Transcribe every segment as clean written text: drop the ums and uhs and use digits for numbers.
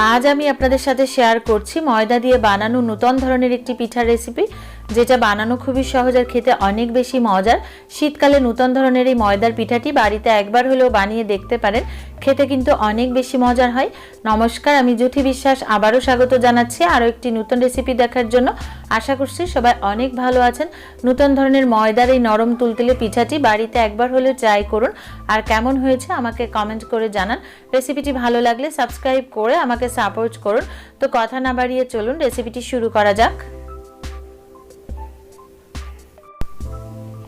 আজ আমি আপনাদের সাথে শেয়ার করছি ময়দা দিয়ে বানানো নতুন ধরনের একটি পিঠার রেসিপি, যেটা বানানো খুবই সহজ আর খেতে অনেক বেশি মজার। শীতকালে নতুন ধরনের এই ময়দার পিঠাটি বাড়িতে একবার হলেও বানিয়ে দেখতে পারেন, খেতে কিন্তু অনেক বেশি মজার হয়। নমস্কার, আমি জ্যোতি বিশ্বাস আবারও স্বাগত জানাচ্ছি আরও একটি নতুন রেসিপি দেখার জন্য। আশা করছি সবাই অনেক ভালো আছেন। নতুন ধরনের ময়দার এই নরম তুলতুলে পিঠাটি বাড়িতে একবার হলেও ট্রাই করুন, আর কেমন হয়েছে আমাকে কমেন্ট করে জানান। রেসিপিটি ভালো লাগলে সাবস্ক্রাইব করে আমাকে সাপোর্ট করুন। তো কথা না বাড়িয়ে চলুন রেসিপিটি শুরু করা যাক।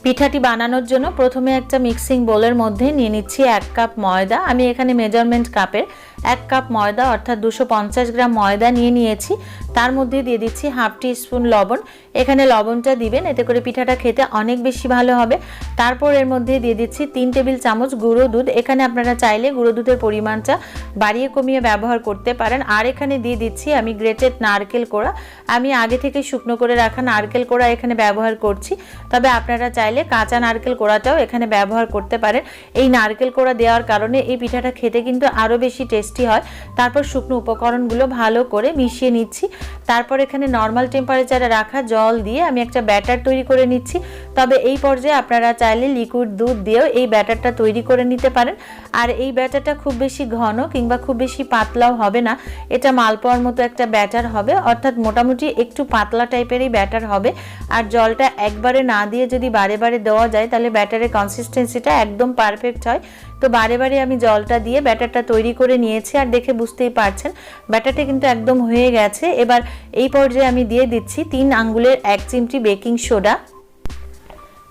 পিঠাটি বানানোর জন্য প্রথমে একটা মিক্সিং বোলের মধ্যে নিয়ে নিচ্ছি 1 কাপ ময়দা। আমি এখানে মেজারমেন্ট কাপের 1 কাপ ময়দা অর্থাৎ 250 গ্রাম ময়দা নিয়েছি। তার মধ্যে দিয়ে দিচ্ছি হাফ টি স্পুন লবণ। এখানে লবণটা দিবেন, এতে করে পিঠাটা খেতে অনেক বেশি ভালো হবে। তারপর এর মধ্যে দিয়ে দিচ্ছি 3 টেবিল চামচ গুঁড়ো দুধ। এখানে আপনারা চাইলে গুঁড়ো দুধের পরিমাণটা বাড়িয়ে কমিয়ে ব্যবহার করতে পারেন। আর এখানে দিয়ে দিচ্ছি আমি গ্রেটেড নারকেল কোড়া। আমি আগে থেকে শুকনো করে রাখা নারকেল কোড়া এখানে ব্যবহার করছি, তবে আপনারা চাইলে কাঁচা নারকেল কোড়াটাও এখানে ব্যবহার করতে পারেন। এই নারকেল কোড়া দেওয়ার কারণে এই পিঠাটা খেতে কিন্তু আরও বেশি টেস্টি হয়। তারপর শুকনো উপকরণগুলো ভালো করে মিশিয়ে নিচ্ছি। তারপর এখানে নর্মাল টেম্পারেচারে রাখা জল দিয়ে আমি একটা ব্যাটার তৈরি করে নিচ্ছি। তবে এই পর্যায়ে আপনারা চাইলে লিকুইড দুধ দিয়েও এই ব্যাটারটা তৈরি করে নিতে পারেন। আর এই ব্যাটারটা খুব বেশি ঘন কিংবা খুব বেশি পাতলাও হবে না, এটা মালপোয়ার মতো একটা ব্যাটার হবে, অর্থাৎ মোটামুটি একটু পাতলা টাইপেরই ব্যাটার হবে। আর জলটা একবারে না দিয়ে যদি বারে বারে দেওয়া যায় তাহলে ব্যাটারের কনসিস্টেন্সিটা একদম পারফেক্ট হয়। তো বারে বারে আমি জলটা দিয়ে ব্যাটারটা তৈরি করে নিয়েছি, আর দেখে বুঝতেই পারছেন ব্যাটারটা কিন্তু একদম হয়ে গেছে। এবার এই পর্যায়ে আমি দিয়ে দিচ্ছি 3 আঙ্গুলের 1 চিমটি বেকিং সোডা।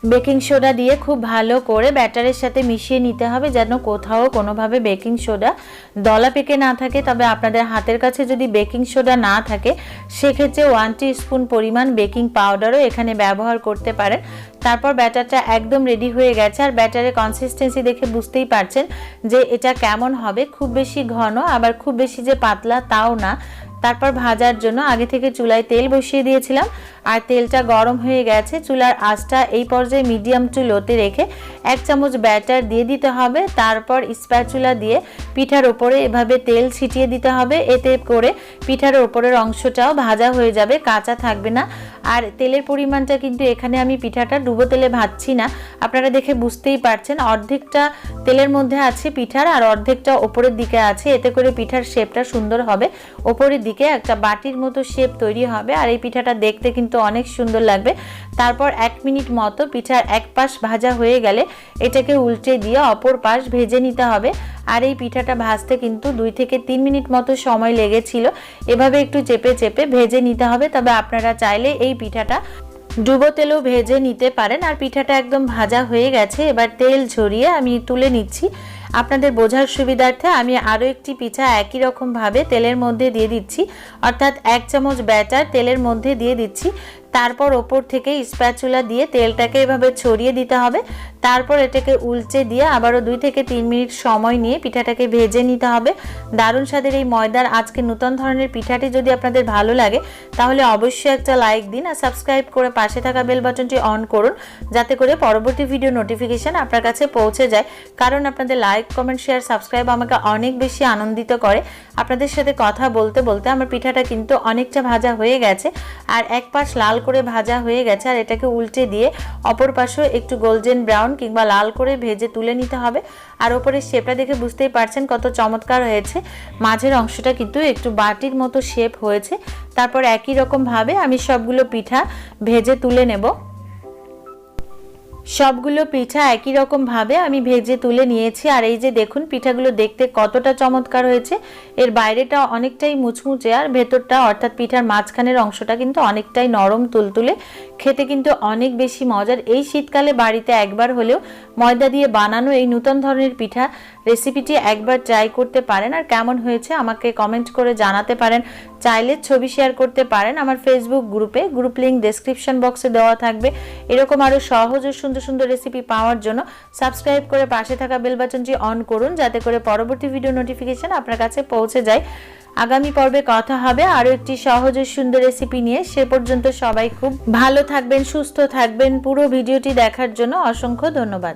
বেকিং সোডা দিয়ে খুব ভালো করে ব্যাটারের সাথে মিশিয়ে নিতে হবে, যেন কোথাও কোনোভাবে বেকিং সোডা দলা পেকে না থাকে। তবে আপনাদের হাতের কাছে যদি বেকিং সোডা না থাকে সেক্ষেত্রে 1 টিস্পুন পরিমাণ বেকিং পাউডারও এখানে ব্যবহার করতে পারেন। তারপর ব্যাটারটা একদম রেডি হয়ে গেছে, আর ব্যাটারের কনসিস্টেন্সি দেখে বুঝতেই পারছেন যে এটা কেমন হবে। খুব বেশি ঘন আবার খুব বেশি যে পাতলা তাও না। তারপর ভাজার জন্য আগে থেকে চুলায় তেল বসিয়ে দিয়েছিলাম, আর তেলটা গরম হয়ে গেছে। চুলার আঁচটা এই পর্যায়ে মিডিয়াম টু লোতে রেখে 1 চামচ ব্যাটার দিয়ে দিতে হবে। তারপর স্প্যাচুলা দিয়ে পিঠার ওপরে এভাবে তেল ছিটিয়ে দিতে হবে, এতে করে পিঠার ওপরের অংশটাও ভাজা হয়ে যাবে, কাঁচা থাকবে না। আর তেলের পরিমাণটা কিন্তু এখানে আমি পিঠাটা ডুবো তেলে ভাজছি না, আপনারা দেখে বুঝতেই পারছেন। অর্ধেকটা তেলের মধ্যে আছে পিঠার আর অর্ধেকটা ওপরের দিকে আছে, এতে করে পিঠার শেপটা সুন্দর হবে। ওপরের দিকে একটা বাটির মতো শেপ তৈরি হবে, আর এই পিঠাটা দেখতে কিন্তু অনেক সুন্দর লাগবে। তারপর 1 মিনিট মতো পিঠার এক পাশ ভাজা হয়ে গেলে এটাকে উল্টে দিয়ে অপর পাশ ভেজে নিতে হবে। আর এই পিঠাটা ভাজতে কিন্তু 2 থেকে 3 মিনিট মতো সময় লেগেছিল। এভাবে একটু চেপে চেপে ভেজে নিতে হবে। তবে আপনারা চাইলে এই পিঠাটা ডুবো তেলেও ভেজে নিতে পারেন। আর পিঠাটা একদম ভাজা হয়ে গেছে, এবার তেল ঝরিয়ে আমি তুলে নিচ্ছি। আপনাদের বোঝার সুবিধার্থে আমি আরও একটি পিঠা একই রকম ভাবে তেলের মধ্যে দিয়ে দিচ্ছি, অর্থাৎ 1 চামচ ব্যাটার তেলের মধ্যে দিয়ে দিচ্ছি। তারপর ওপর থেকে স্প্যাচুলা দিয়ে তেলটাকে এভাবে ছড়িয়ে দিতে হবে। তারপর এটাকে উল্টে দিয়ে আবারও 2 থেকে 3 মিনিট সময় নিয়ে পিঠাটাকে ভেজে নিতে হবে। দারুণ স্বাদের এই ময়দার আজকে নতুন ধরনের পিঠাটি যদি আপনাদের ভালো লাগে তাহলে অবশ্যই একটা লাইক দিন, আর সাবস্ক্রাইব করে পাশে থাকা বেল বাটনটি অন করুন, যাতে করে পরবর্তী ভিডিও নোটিফিকেশন আপনার কাছে পৌঁছে যায়। কারণ আপনাদের লাইক, কমেন্ট, শেয়ার, সাবস্ক্রাইব আমাকে অনেক বেশি আনন্দিত করে। আপনাদের সাথে কথা বলতে বলতে আমার পিঠাটা কিন্তু অনেকটা ভাজা হয়ে গেছে, আর এক পাশ লাল করে ভাজা হয়ে গেছে। আর এটাকে উল্টে দিয়ে অপর পাশেও একটু গোল্ডেন ব্রাউন কিংবা লাল করে ভেজে তুলে নিতে হবে। আর ওপরের শেপটা দেখে বুঝতেই পারছেন কত চমৎকার হয়েছে। মাঝের অংশটা কিন্তু একটু বাটির মতো শেপ হয়েছে। তারপর একই রকম ভাবে আমি সবগুলো পিঠা ভেজে তুলে নেব। সবগুলো পিঠা একই রকম ভাবে আমি ভেজে তুলে নিয়েছি। আর এই যে দেখুন পিঠাগুলো দেখতে কতটা চমৎকার হয়েছে। এর বাইরেটা অনেকটাই মুচমুচে আর ভেতরটা অর্থাৎ পিঠার মাঝখানের অংশটা কিন্তু অনেকটাই নরম তুলতুলে, খেতে কিন্তু অনেক বেশি মজার। এই শীতকালে বাড়িতে একবার হলেও ময়দা দিয়ে বানানো এই নতুন ধরনের পিঠা রেসিপিটি একবার ট্রাই করতে পারেন। আর কেমন হয়েছে আমাকে কমেন্ট করে জানাতে পারেন। চাইলে ছবি শেয়ার করতে পারেন আমার ফেসবুক গ্রুপে, গ্রুপ লিঙ্ক ডেসক্রিপশন বক্সে দেওয়া থাকবে। এরকম আরও সহজ ও সুন্দর সুন্দর রেসিপি পাওয়ার জন্য সাবস্ক্রাইব করে পাশে থাকা বেল বাটনটি অন করুন, যাতে করে পরবর্তী ভিডিও নোটিফিকেশন আপনার কাছে পৌঁছে যায়। আগামী পর্বে কথা হবে আরও একটি সহজ ও সুন্দর রেসিপি নিয়ে। সে পর্যন্ত সবাই খুব ভালো থাকবেন, সুস্থ থাকবেন। পুরো ভিডিওটি দেখার জন্য অসংখ্য ধন্যবাদ।